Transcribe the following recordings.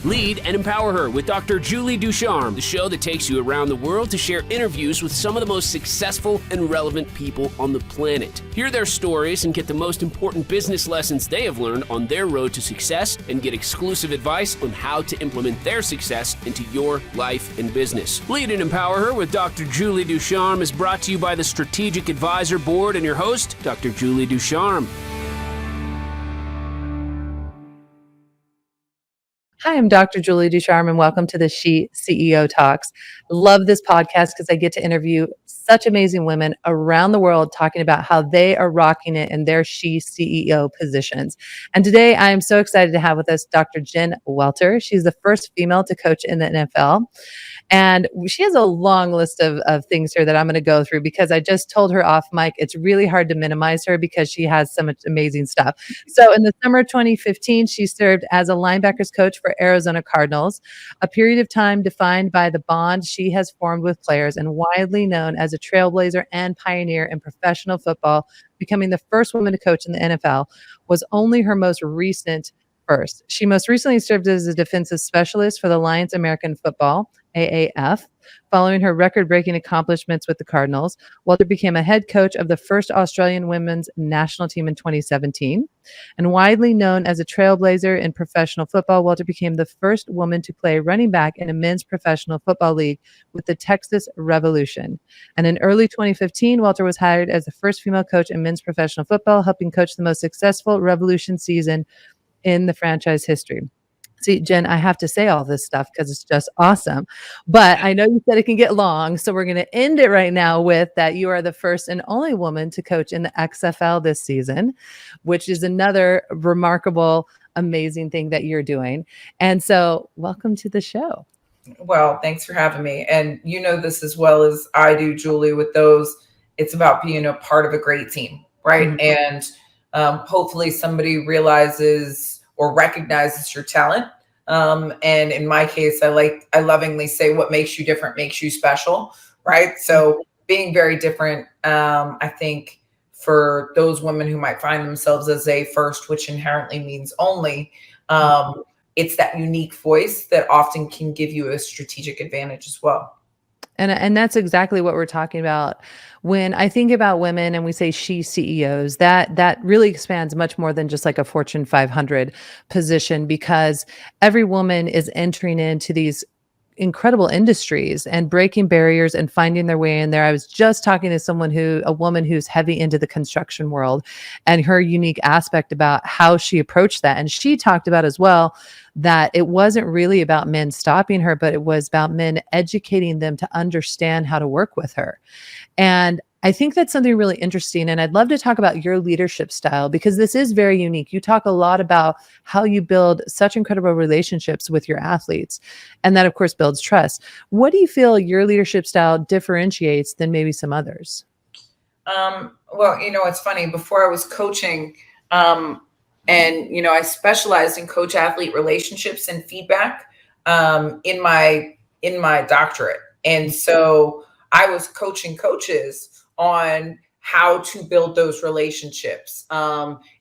Lead and Empower Her with Dr. Julie Ducharme, the show that takes you around the world to share interviews with some of the most successful and relevant people on the planet. Hear their stories and get the most important business lessons they have learned on their road to success, and get exclusive advice on how to implement their success into your life and business. Lead and Empower Her with Dr. Julie Ducharme is brought to you by the Strategic Advisor Board and your host, Dr. Julie Ducharme. Hi, I'm Dr. Julie Ducharme, and welcome to the She CEO Talks. Love this podcast because I get to interview such amazing women around the world talking about how they are rocking it in their She CEO positions. And today I am so excited to have with us Dr. Jen Welter. She's the first female to coach in the NFL. And she has a long list of things here that I'm going to go through because I just told her off mic, it's really hard to minimize her because she has so much amazing stuff. So in the summer of 2015, she served as a linebackers coach for Arizona Cardinals, a period of time defined by the bond she has formed with players and widely known as a trailblazer and pioneer in professional football. Becoming the first woman to coach in the NFL was only her most recent first. She most recently served as a defensive specialist for the Lions American Football, AAF. Following her record-breaking accomplishments with the Cardinals, Welter became a head coach of the first Australian women's national team in 2017. And widely known as a trailblazer in professional football, Welter became the first woman to play running back in a men's professional football league with the Texas Revolution. And in early 2015, Welter was hired as the first female coach in men's professional football, helping coach the most successful Revolution season in the franchise history. See, Jen, I have to say all this stuff because it's just awesome. But I know you said it can get long, so we're going to end it right now with that you are the first and only woman to coach in the XFL this season, which is another remarkable, amazing thing that you're doing. And so welcome to the show. Well, thanks for having me. And you know this as well as I do, Julie, with those, it's about being a part of a great team, right? Mm-hmm. And hopefully somebody realizes or recognizes your talent. And in my case, I lovingly say what makes you different makes you special, right? So being very different, I think for those women who might find themselves as a first, which inherently means only, it's that unique voice that often can give you a strategic advantage as well. And that's exactly what we're talking about. When I think about women and we say she CEOs, that really expands much more than just like a Fortune 500 position, because every woman is entering into these incredible industries and breaking barriers and finding their way in there. I was just talking to a woman who's heavy into the construction world, and her unique aspect about how she approached that. And she talked about as well that it wasn't really about men stopping her, but it was about men educating them to understand how to work with her. And I think that's something really interesting. And I'd love to talk about your leadership style, because this is very unique. You talk a lot about how you build such incredible relationships with your athletes. And that, of course, builds trust. What do you feel your leadership style differentiates than maybe some others? Well, it's funny. Before I was coaching, and, I specialized in coach-athlete relationships and feedback in my doctorate. And so I was coaching coaches on how to build those relationships.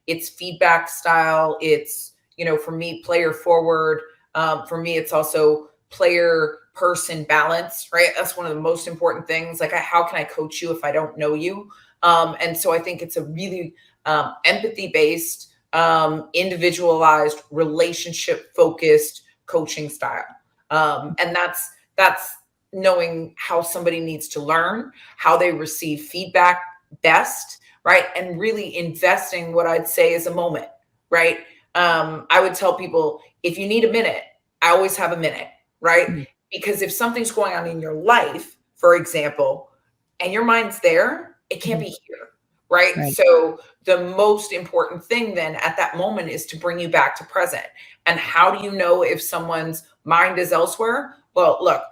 It's feedback style. It's, for me, player forward. For me, it's also player person balance, right? That's one of the most important things. Like, how can I coach you if I don't know you? And so I think it's a really empathy-based, individualized, relationship-focused coaching style. And that's knowing how somebody needs to learn, how they receive feedback best, right? And really investing what I'd say is a moment, right? I would tell people, if you need a minute, I always have a minute, right? Mm-hmm. Because if something's going on in your life, for example, and your mind's there, it can't be here, right? So the most important thing then at that moment is to bring you back to present. And how do you know if someone's mind is elsewhere? Well, look,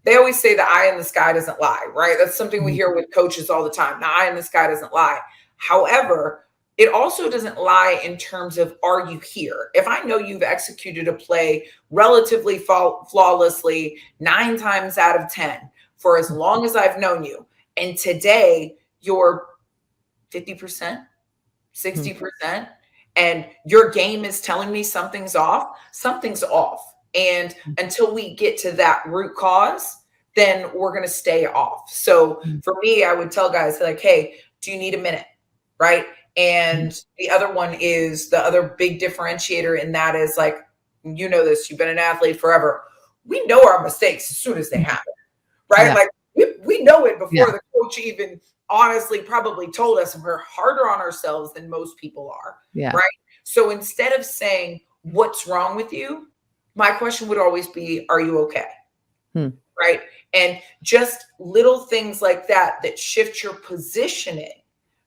they always say the eye in the sky doesn't lie, right? That's something we hear with coaches all the time. The eye in the sky doesn't lie. However, it also doesn't lie in terms of, are you here? If I know you've executed a play relatively flawlessly 9 times out of 10 for as long as I've known you, and today you're 50%, 60%, and your game is telling me something's off, And until we get to that root cause, then we're going to stay off. So for me, I would tell guys like, hey, do you need a minute? Right. And the other one is the other big differentiator in that is like, you know this, you've been an athlete forever. We know our mistakes as soon as they happen. Right. Yeah. Like we know it before the coach even honestly probably told us, and we're harder on ourselves than most people are. Yeah. Right. So instead of saying, what's wrong with you? My question would always be, are you okay? Right. And just little things like that shift your positioning,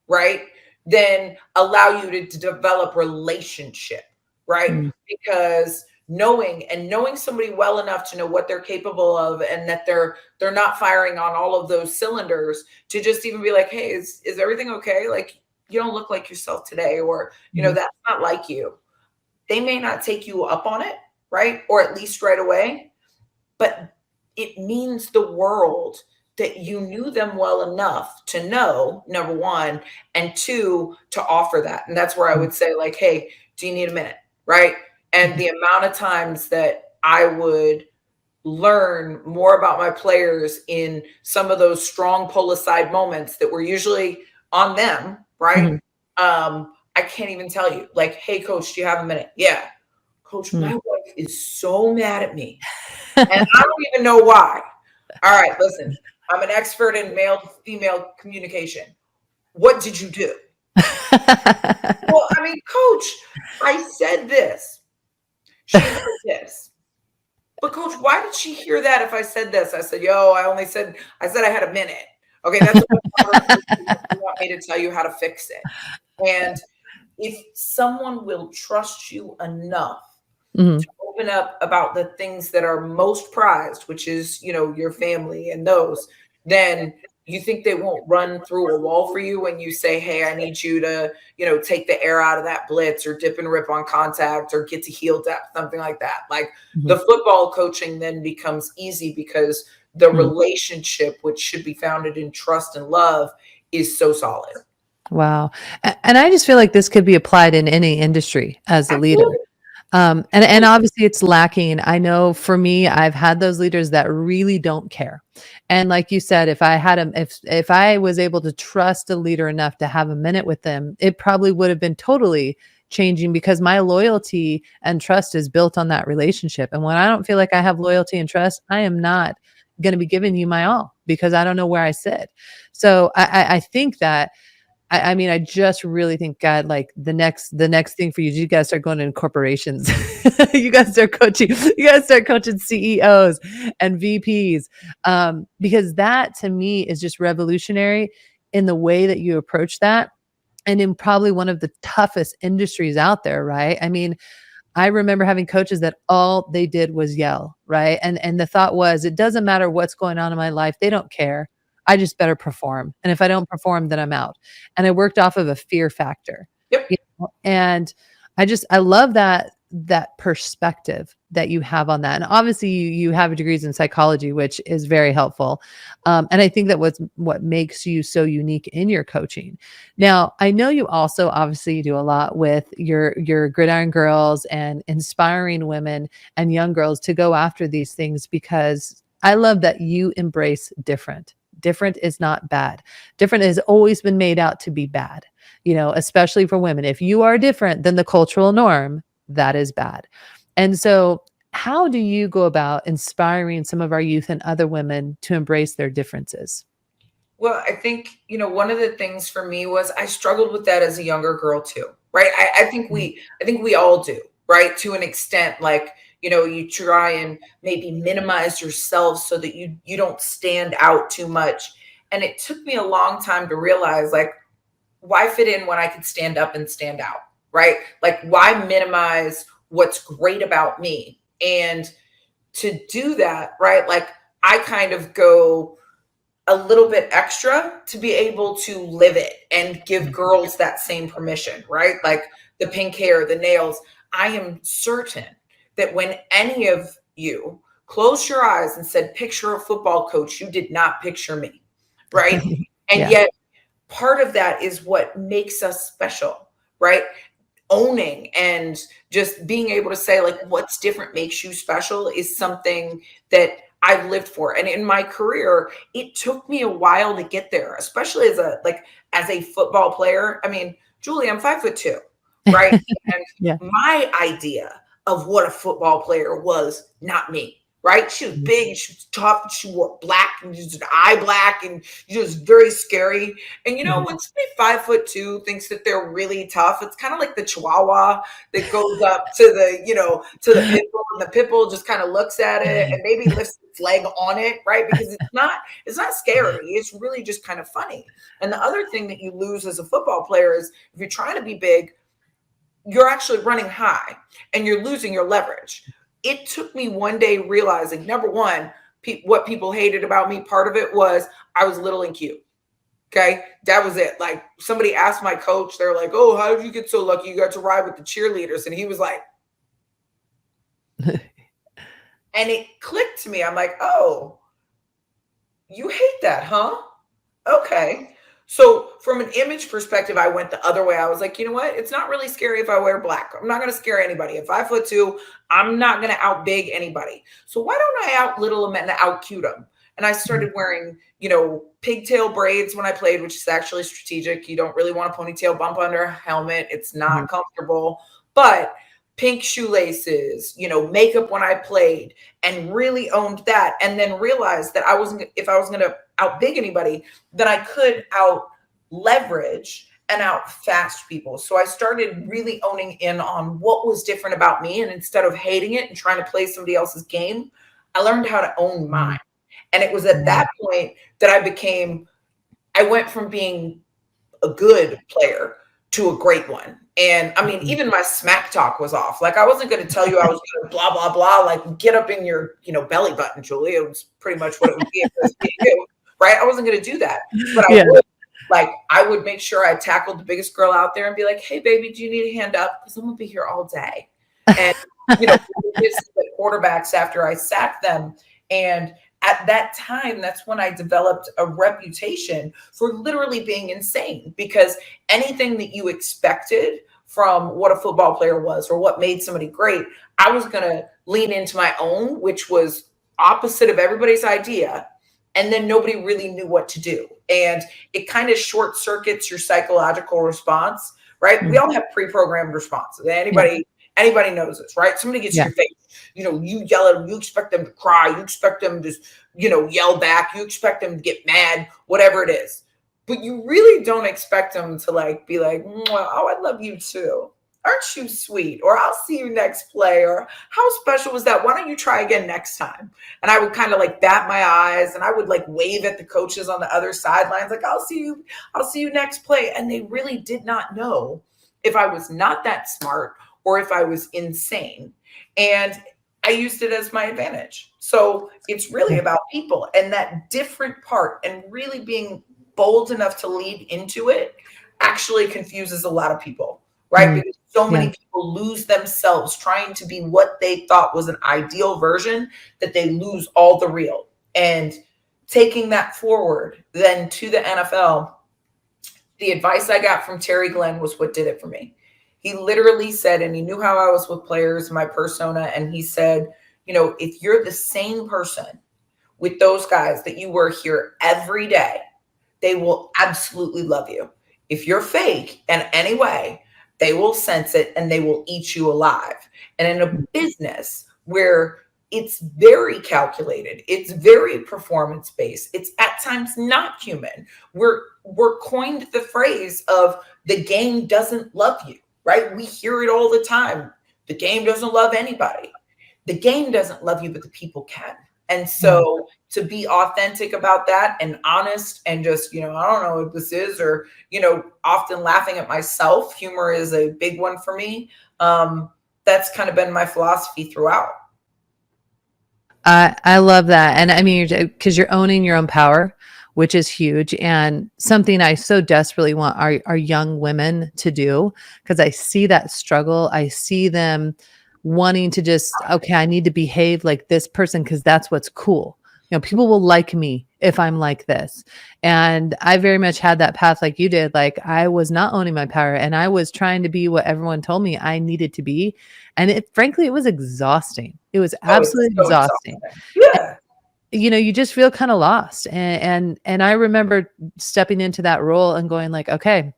right? Then allow you to develop relationship, right? Because knowing somebody well enough to know what they're capable of and that they're not firing on all of those cylinders, to just even be like, hey, is everything okay? Like, you don't look like yourself today, or, you know, that's not like you. They may not take you up on it, right? Or at least right away, but it means the world that you knew them well enough to know, number one, and two, to offer that. And that's where I would say like, hey, do you need a minute? Right. And the amount of times that I would learn more about my players in some of those strong pull aside moments that were usually on them. Right. I can't even tell you, like, hey coach, do you have a minute? Yeah. Coach, my wife is so mad at me. And I don't even know why. All right, listen, I'm an expert in male to female communication. What did you do? Well, I mean, coach, I said this. She heard this. But coach, why did she hear that if I said this? I said, I said I had a minute. Okay, that's what you want me to tell you how to fix it. And if someone will trust you enough to open up about the things that are most prized, which is, you know, your family and those, then you think they won't run through a wall for you when you say, hey, I need you to, you know, take the air out of that blitz or dip and rip on contact or get to heel depth, something like that. Like the football coaching then becomes easy because the relationship, which should be founded in trust and love, is so solid. Wow. And I just feel like this could be applied in any industry as a leader. And obviously it's lacking. I know for me, I've had those leaders that really don't care. And like you said, if I was able to trust a leader enough to have a minute with them, it probably would have been totally changing, because my loyalty and trust is built on that relationship. And when I don't feel like I have loyalty and trust, I am not going to be giving you my all, because I don't know where I sit. So I think that, I mean, I just really think, God, like the next thing for you, you guys start going into corporations. You guys start coaching CEOs and VPs, because that to me is just revolutionary in the way that you approach that. And in probably one of the toughest industries out there, right? I mean, I remember having coaches that all they did was yell, right? And the thought was, it doesn't matter what's going on in my life. They don't care. I just better perform. And if I don't perform, then I'm out. And I worked off of a fear factor. Yep. You know? And I love that perspective that you have on that. And obviously you have degrees in psychology, which is very helpful. And I think that what makes you so unique in your coaching. Now, I know you also obviously do a lot with your Gridiron Girls and inspiring women and young girls to go after these things, because I love that you embrace different. Different is not bad. Different has always been made out to be bad, you know, especially for women. If you are different than the cultural norm, that is bad. And so how do you go about inspiring some of our youth and other women to embrace their differences? Well, I think, you know, one of the things for me was I struggled with that as a younger girl too, right? I think we all do, right? To an extent, like, you know, you try and maybe minimize yourself so that you don't stand out too much. And it took me a long time to realize, like, why fit in when I could stand up and stand out, right? Like, why minimize what's great about me? And to do that, right? Like, I kind of go a little bit extra to be able to live it and give girls that same permission, right? Like the pink hair, the nails. I am certain that when any of you closed your eyes and said, picture a football coach, you did not picture me, right? And yet part of that is what makes us special, right? owning and just being able to say like what's different makes you special is something that I've lived for. And in my career, it took me a while to get there, especially as a football player. I mean, Julie, I'm 5'2", right? And Yeah. my idea of what a football player was not me. Right? She was big, she was tough, she wore black and just an eye black, and she was very scary. And when somebody 5'2" thinks that they're really tough, it's kind of like the Chihuahua that goes up to to the pit bull, and the pit bull just kind of looks at it and maybe lifts its leg on it, right? Because it's not scary. It's really just kind of funny. And the other thing that you lose as a football player is if you're trying to be big, you're actually running high and you're losing your leverage. It took me one day realizing, number one, what people hated about me, part of it was I was little and cute. Okay. That was it. Like somebody asked my coach, they're like, oh, how did you get so lucky you got to ride with the cheerleaders? And he was like, and it clicked to me. I'm like, oh, you hate that, huh? Okay. So from an image perspective, I went the other way. I was like, you know what? It's not really scary if I wear black. I'm not going to scare anybody. At 5'2", I'm not going to outbig anybody. So why don't I out little them and out cute them? And I started wearing, pigtail braids when I played, which is actually strategic. You don't really want a ponytail bump under a helmet. It's not comfortable, but pink shoelaces, makeup when I played, and really owned that. And then realized that if I was going to outbig anybody, then I could out leverage and out fast people. So I started really owning in on what was different about me. And instead of hating it and trying to play somebody else's game, I learned how to own mine. And it was at that point that I went from being a good player to a great one. And I mean, even my smack talk was off. Like I wasn't going to tell you I was going to blah, blah, blah, like get up in your, belly button, Julie. It was pretty much what it would be. Right? I wasn't going to do that, but I would make sure I tackled the biggest girl out there and be like, hey baby, do you need a hand up? Because I'm going to be here all day. And, the quarterbacks after I sacked them. And at that time, that's when I developed a reputation for literally being insane, because anything that you expected from what a football player was or what made somebody great, I was going to lean into my own, which was opposite of everybody's idea. And then nobody really knew what to do. And it kind of short circuits your psychological response, right? Mm-hmm. We all have pre-programmed responses. Anybody knows this, right? Somebody gets in your face, you yell at them, you expect them to cry, you expect them to, yell back, you expect them to get mad, whatever it is. But you really don't expect them to be like, oh, I love you too. Aren't you sweet? Or I'll see you next play. Or how special was that? Why don't you try again next time? And I would kind of bat my eyes, and I would wave at the coaches on the other sidelines. Like, I'll see you next play. And they really did not know if I was not that smart or if I was insane. And I used it as my advantage. So it's really about people and that different part, and really being bold enough to lead into it actually confuses a lot of people, right? Mm-hmm. Because so many people lose themselves trying to be what they thought was an ideal version, that they lose all the real. And taking that forward then to the NFL, the advice I got from Terry Glenn was what did it for me. He literally said, and he knew how I was with players, my persona, and he said, if you're the same person with those guys that you were here every day, they will absolutely love you. If you're fake in any way, they will sense it and they will eat you alive. And in a business where it's very calculated, it's very performance-based, it's at times not human. We're coined the phrase of the game doesn't love you, right? We hear it all the time. The game doesn't love anybody. The game doesn't love you, but the people can. And so to be authentic about that and honest and just, I don't know what this is, or, often laughing at myself. Humor is a big one for me. That's kind of been my philosophy throughout. I love that. And I mean, because you're owning your own power, which is huge, and something I so desperately want our young women to do, because I see that struggle. I see them wanting to just, okay, I need to behave like this person because that's what's cool. people will like me if I'm like this. And I very much had that path like you did. Like I was not owning my power and I was trying to be what everyone told me I needed to be. And frankly, it was exhausting. It was Oh, it's absolutely so exhausting. exhausting. Yeah. You just feel kind of lost. And I remember stepping into that role and going like, okay,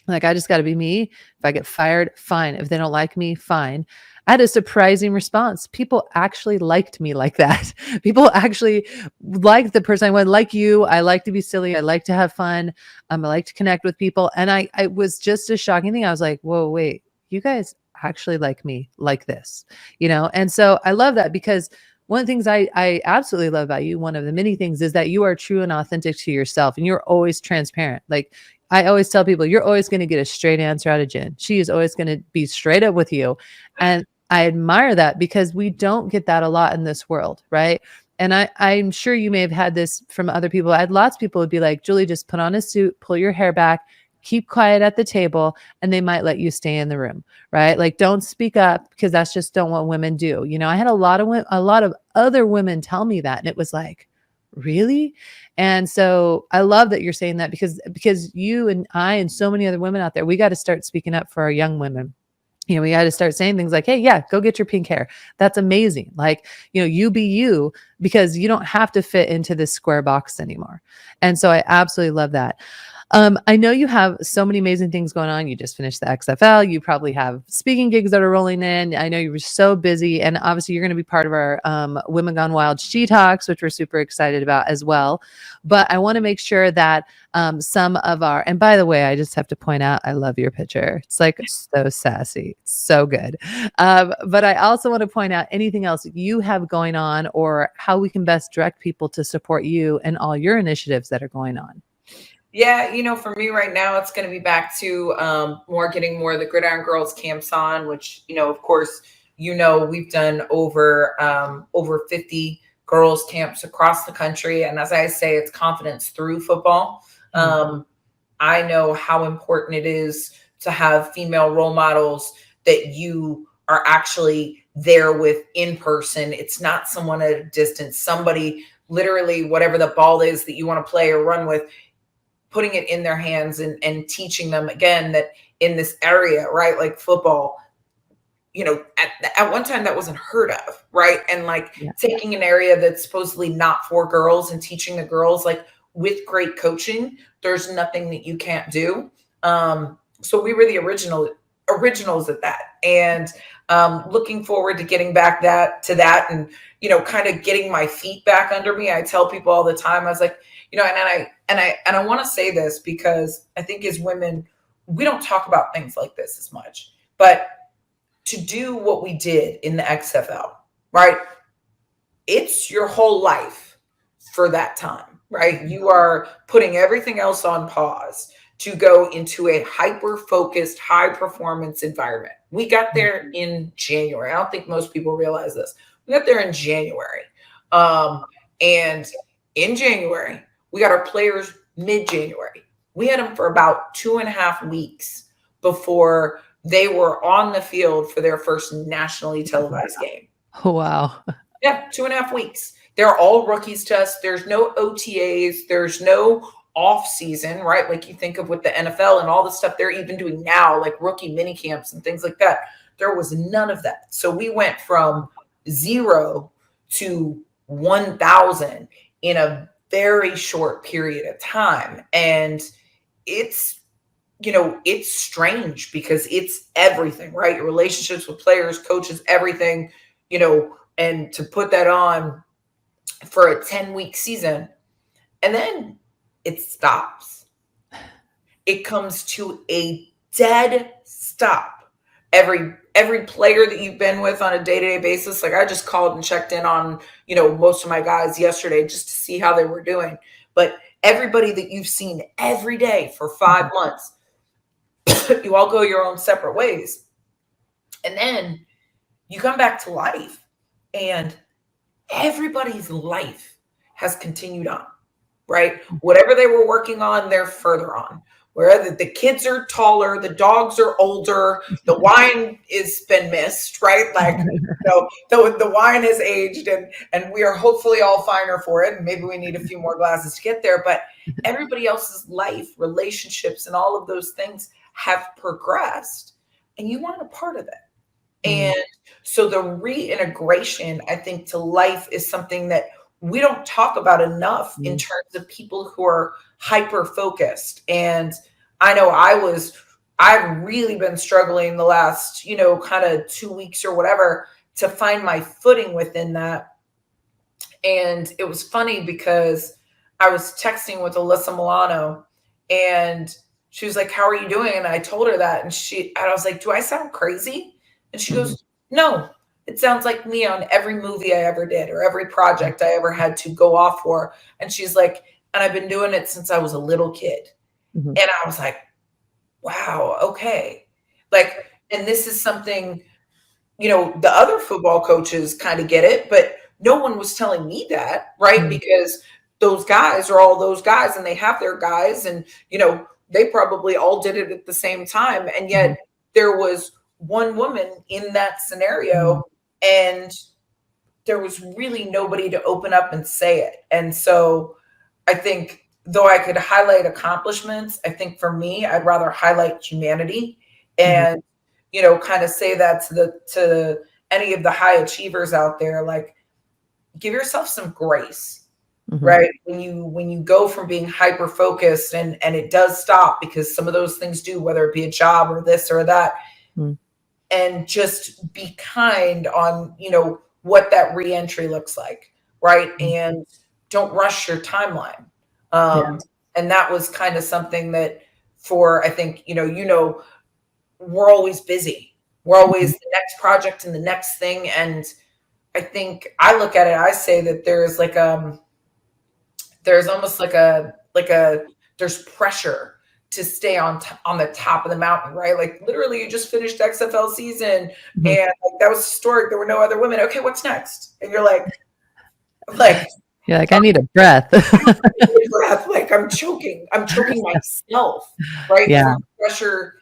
like I just got to be me. If I get fired, fine. If they don't like me, fine. I had a surprising response. People actually liked me like that. People actually liked the person I was. Like you, I like to be silly. I like to have fun. I like to connect with people. And I was just a shocking thing. I was like, whoa, wait, you guys actually like me like this, And so I love that because one of the things I absolutely love about you, one of the many things is that you are true and authentic to yourself and you're always transparent. Like I always tell people, you're always going to get a straight answer out of Jen. She is always going to be straight up with you. And I admire that because we don't get that a lot in this world, right? And I'm sure you may have had this from other people. I had lots of people would be like, Julie, just put on a suit, pull your hair back, keep quiet at the table, and they might let you stay in the room, right? Like, don't speak up because that's just don't what women do. I had a lot of other women tell me that, and it was like, really? And so I love that you're saying that because you and I and so many other women out there, we got to start speaking up for our young women. We got to start saying things like, hey, yeah, go get your pink hair. That's amazing. Like, you be you because you don't have to fit into this square box anymore. And so I absolutely love that. I know you have so many amazing things going on. You just finished the XFL. You probably have speaking gigs that are rolling in. I know you were so busy, and obviously you're going to be part of our Women Gone Wild She Talks, which we're super excited about as well. But I want to make sure that some of our, and by the way, I just have to point out, I love your picture. It's like so sassy, so good. But I also want to point out anything else you have going on or how we can best direct people to support you and all your initiatives that are going on. Yeah, for me right now, it's going to be back to getting more of the Gridiron Girls camps on, which, of course, we've done over 50 girls camps across the country. And as I say, it's confidence through football. I know how important it is to have female role models that you are actually there with in person. It's not someone at a distance, somebody literally, whatever the ball is that you want to play or run with, putting it in their hands and teaching them again that in this area, right? Like football, at one time that wasn't heard of, right? And taking an area that's supposedly not for girls and teaching the girls, like with great coaching, there's nothing that you can't do. So we were the originals at that. And looking forward to getting back to that and, kind of getting my feet back under me. I tell people all the time, I was like, and I want to say this because I think as women, we don't talk about things like this as much, but to do what we did in the XFL, right? It's your whole life for that time, right? You are putting everything else on pause to go into a hyper-focused, high-performance environment. We got there in January. I don't think most people realize this. We got there in January. And in January, we got our players mid-January. We had them for about 2.5 weeks before they were on the field for their first nationally televised game. Oh, wow. Yeah, 2.5 weeks. They're all rookies to us. There's no OTAs. There's no off season, right? Like you think of with the NFL and all the stuff they're even doing now, like rookie mini camps and things like that. There was none of that. So we went from 0 to 1,000 in a very short period of time. And it's strange because it's everything, right? Your relationships with players, coaches, everything, and to put that on for a 10-week season, and then it stops. It comes to a dead stop. Every player that you've been with on a day-to-day basis, like I just called and checked in on, most of my guys yesterday just to see how they were doing. But everybody that you've seen every day for 5 months, you all go your own separate ways. And then you come back to life and everybody's life has continued on, right? Whatever they were working on, they're further on. where the kids are taller, the dogs are older, the wine is been missed, right? Like, the wine has aged, and we are hopefully all finer for it. And maybe we need a few more glasses to get there. But everybody else's life, relationships, and all of those things have progressed, and you want a part of it. And so the reintegration, I think, to life is something that we don't talk about enough in terms of people who are hyper focused. And I know I've really been struggling the last, kind of 2 weeks or whatever to find my footing within that. And it was funny because I was texting with Alyssa Milano, and she was like, "How are you doing?" And I told her that, and I was like, "Do I sound crazy?" And she goes, "No, it sounds like me on every movie I ever did or every project I ever had to go off for." And she's like, "And I've been doing it since I was a little kid." And I was like, wow, okay. Like, and this is something, the other football coaches kind of get it, but no one was telling me that, right? Because those guys are all those guys, and they have their guys, and, they probably all did it at the same time. And yet there was one woman in that scenario, and there was really nobody to open up and say it. And so I think, though I could highlight accomplishments, I think for me, I'd rather highlight humanity and, kind of say that to any of the high achievers out there, like, give yourself some grace, right? When you go from being hyper focused and it does stop, because some of those things do, whether it be a job or this or that, and just be kind on, what that reentry looks like, right? And don't rush your timeline. And that was kind of something that I think, we're always busy. We're always the next project and the next thing. And I think I look at it, I say that there's almost there's pressure to stay on the top of the mountain, right? Like, literally, you just finished XFL season, and that was historic. There were no other women. Okay, what's next? And you're like, you're like, I need a breath. Like, I'm choking myself, right? Yeah. From pressure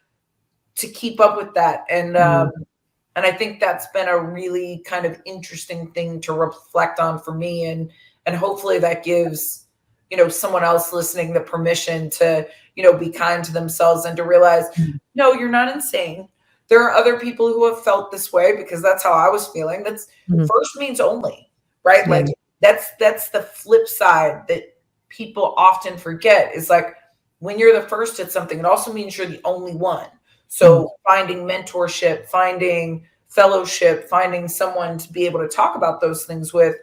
to keep up with that. And I think that's been a really kind of interesting thing to reflect on for me. And hopefully that gives, someone else listening the permission to, be kind to themselves and to realize, no, you're not insane. There are other people who have felt this way, because that's how I was feeling. That's first means only, right? Like, that's the flip side that people often forget, is like, when you're the first at something, it also means you're the only one. So finding mentorship, finding fellowship, finding someone to be able to talk about those things with,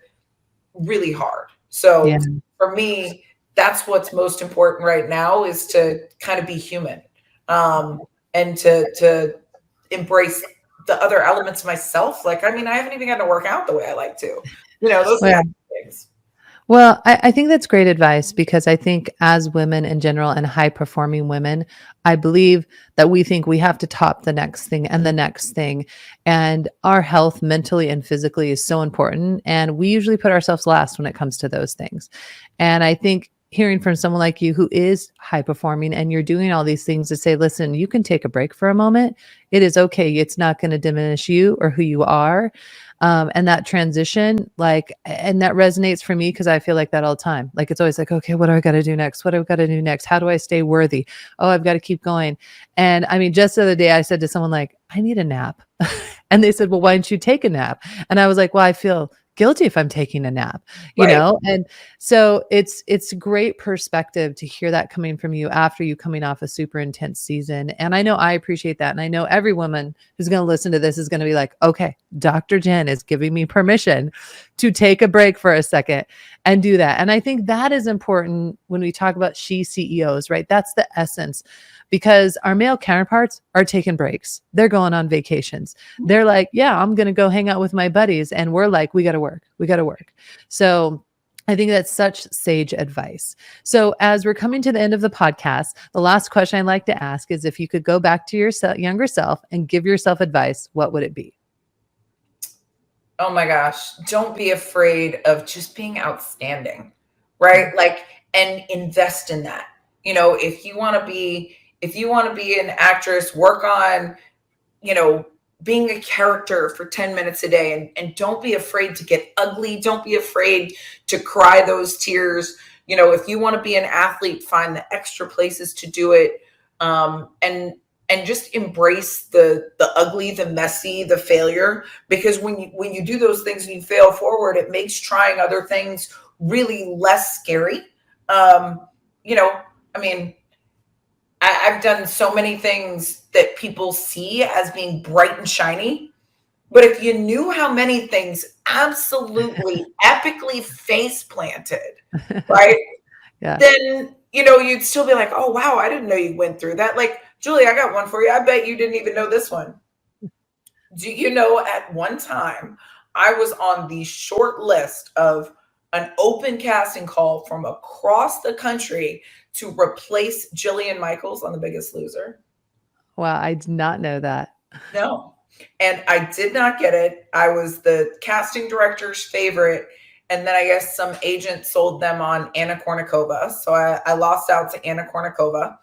really hard. So for me, that's what's most important right now, is to kind of be human, and to embrace the other elements of myself. Like, I mean, I haven't even gotten to work out the way I like to, those kinds of things. Well, I think that's great advice, because I think as women in general, and high performing women, I believe that we think we have to top the next thing and the next thing. And our health mentally and physically is so important. And we usually put ourselves last when it comes to those things. And I think hearing from someone like you who is high performing, and you're doing all these things to say, listen, you can take a break for a moment. It is okay. It's not going to diminish you or who you are. And that transition, and that resonates for me, because I feel like that all the time. Like, it's always like, okay, what do I got to do next? What do I got to do next? How do I stay worthy? Oh, I've got to keep going. And I mean, just the other day I said to someone, like, I need a nap. And they said, well, why don't you take a nap? And I was like, well, I feel guilty if I'm taking a nap, you know? And so it's great perspective to hear that coming from you after you coming off a super intense season. And I know I appreciate that. And I know every woman who's going to listen to this is going to be like, okay, Dr. Jen is giving me permission to take a break for a second and do that. And I think that is important when we talk about she CEOs, right? That's the essence, because our male counterparts are taking breaks. They're going on vacations. They're like, yeah, I'm going to go hang out with my buddies. And we're like, we got to work. We got to work. So I think that's such sage advice. So as we're coming to the end of the podcast, the last question I'd like to ask is, if you could go back to your younger self and give yourself advice, what would it be? Oh my gosh. Don't be afraid of just being outstanding, right? Like, and invest in that. If you want to be if you want to be an actress, work on, being a character for 10 minutes a day, and don't be afraid to get ugly. Don't be afraid to cry those tears. If you want to be an athlete, find the extra places to do it. And just embrace the ugly, the messy, the failure, because when you do those things and you fail forward, it makes trying other things really less scary. I've done so many things that people see as being bright and shiny, but if you knew how many things absolutely epically face planted, right? Yeah. Then, you'd still be like, oh, wow, I didn't know you went through that. Like, Julie, I got one for you. I bet you didn't even know this one. Do you know at one time I was on the short list of an open casting call from across the country to replace Jillian Michaels on The Biggest Loser? Wow, I did not know that. No. And I did not get it. I was the casting director's favorite. And then I guess some agent sold them on Anna Kournikova. So I lost out to Anna Kournikova.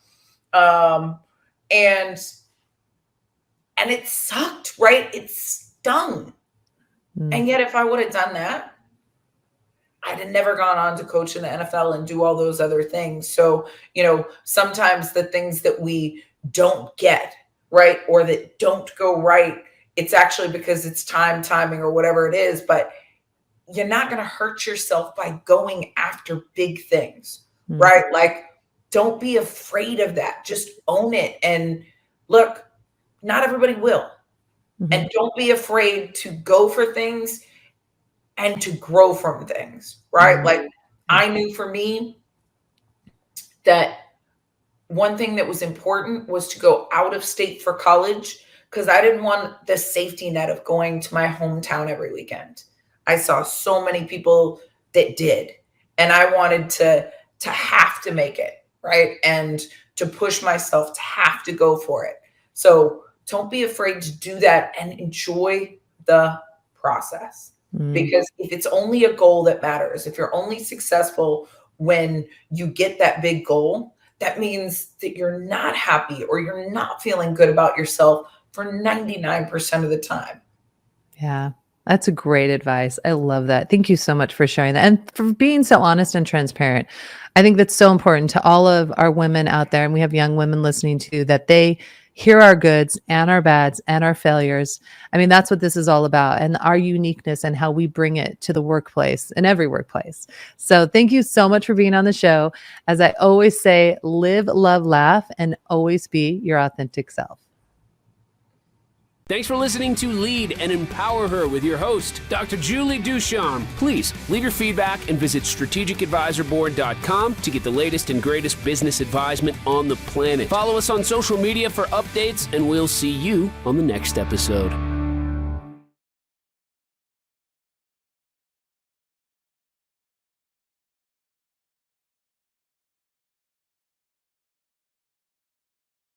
And it sucked, right? It stung. And yet if I would have done that, I'd have never gone on to coach in the NFL and do all those other things. So, sometimes the things that we don't get, right, or that don't go right, it's actually because it's timing, or whatever it is. But you're not going to hurt yourself by going after big things, right? Like, don't be afraid of that. Just own it. And look, not everybody will. And don't be afraid to go for things and to grow from things, right? Like, I knew for me that one thing that was important was to go out of state for college, because I didn't want the safety net of going to my hometown every weekend. I saw so many people that did, and I wanted to have to make it, right? And to push myself to have to go for it. So don't be afraid to do that and enjoy the process. Because if it's only a goal that matters, if you're only successful when you get that big goal, that means that you're not happy or you're not feeling good about yourself for 99% of the time. Yeah, that's a great advice. I love that. Thank you so much for sharing that and for being so honest and transparent. I think that's so important to all of our women out there. And we have young women listening too, that they hear our goods and our bads and our failures. I mean, that's what this is all about, and our uniqueness and how we bring it to the workplace and every workplace. So thank you so much for being on the show. As I always say, live, love, laugh, and always be your authentic self. Thanks for listening to Lead and Empower Her with your host, Dr. Julie Ducharme. Please leave your feedback and visit strategicadvisorboard.com to get the latest and greatest business advisement on the planet. Follow us on social media for updates, and we'll see you on the next episode.